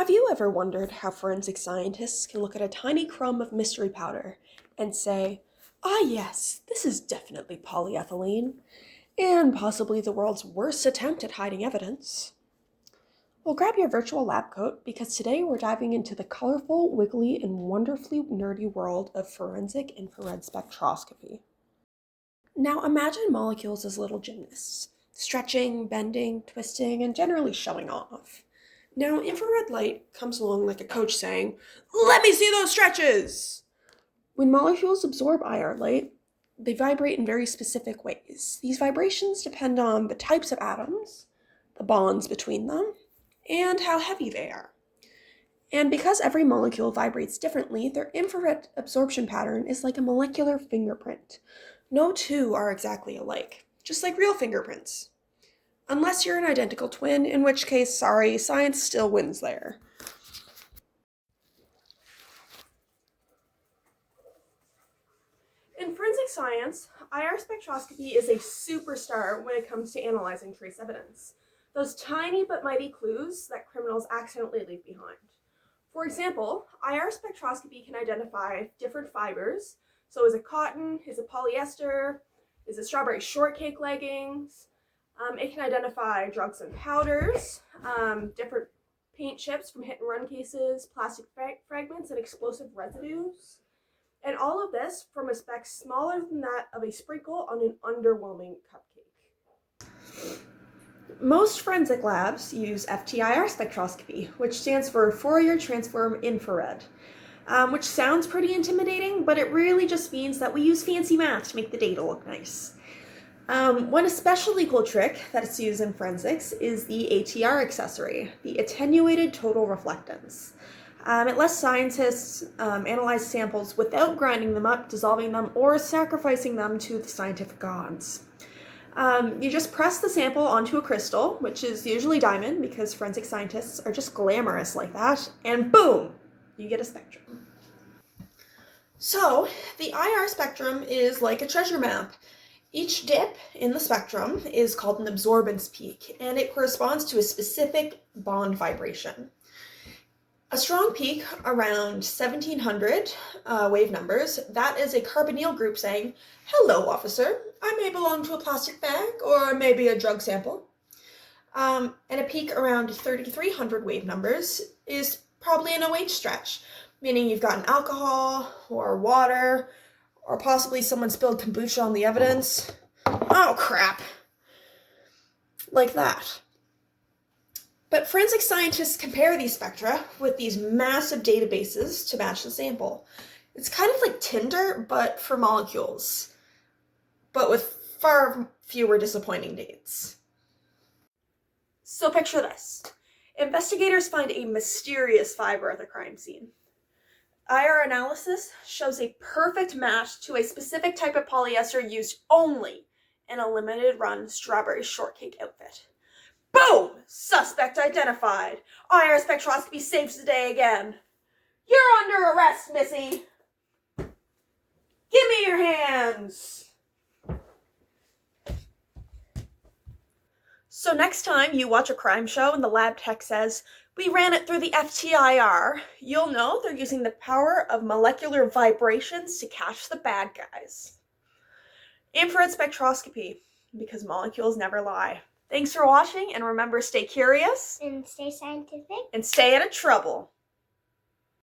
Have you ever wondered how forensic scientists can look at a tiny crumb of mystery powder and say, "Ah yes, this is definitely polyethylene, and possibly the world's worst attempt at hiding evidence"? Well, grab your virtual lab coat because today we're diving into the colorful, wiggly, and wonderfully nerdy world of forensic infrared spectroscopy. Now imagine molecules as little gymnasts, stretching, bending, twisting, and generally showing off. Now, infrared light comes along like a coach saying, "Let me see those stretches!" When molecules absorb IR light, they vibrate in very specific ways. These vibrations depend on the types of atoms, the bonds between them, and how heavy they are. And because every molecule vibrates differently, their infrared absorption pattern is like a molecular fingerprint. No two are exactly alike, just like real fingerprints. Unless you're an identical twin, in which case, sorry, science still wins there. In forensic science, IR spectroscopy is a superstar when it comes to analyzing trace evidence. Those tiny but mighty clues that criminals accidentally leave behind. For example, IR spectroscopy can identify different fibers. So is it cotton? Is it polyester? Is it strawberry shortcake leggings? It can identify drugs and powders, different paint chips from hit-and-run cases, plastic fragments, and explosive residues. And all of this from a speck smaller than that of a sprinkle on an underwhelming cupcake. Most forensic labs use FTIR spectroscopy, which stands for Fourier Transform Infrared, which sounds pretty intimidating, but it really just means that we use fancy math to make the data look nice. One especially cool trick that's used in forensics is the ATR accessory, the attenuated total reflectance. It lets scientists analyze samples without grinding them up, dissolving them, or sacrificing them to the scientific gods. You just press the sample onto a crystal, which is usually diamond because forensic scientists are just glamorous like that, and boom, you get a spectrum. So, the IR spectrum is like a treasure map. Each dip in the spectrum is called an absorbance peak, and it corresponds to a specific bond vibration. A strong peak around 1700 wave numbers, that is a carbonyl group saying, "Hello, officer, I may belong to a plastic bag or maybe a drug sample." And a peak around 3300 wave numbers is probably an OH stretch, meaning you've got an alcohol or water, or possibly someone spilled kombucha on the evidence. Oh, crap. Like that. But forensic scientists compare these spectra with these massive databases to match the sample. It's kind of like Tinder, but for molecules, but with far fewer disappointing dates. So picture this. Investigators find a mysterious fiber at the crime scene. IR analysis shows a perfect match to a specific type of polyester used only in a limited run strawberry shortcake outfit. Boom! Suspect identified. IR spectroscopy saves the day again. You're under arrest, Missy. Give me your hands. So next time you watch a crime show and the lab tech says, "We ran it through the FTIR," you'll know they're using the power of molecular vibrations to catch the bad guys. Infrared spectroscopy, because molecules never lie. Thanks for watching, and remember, stay curious. And stay scientific. And stay out of trouble.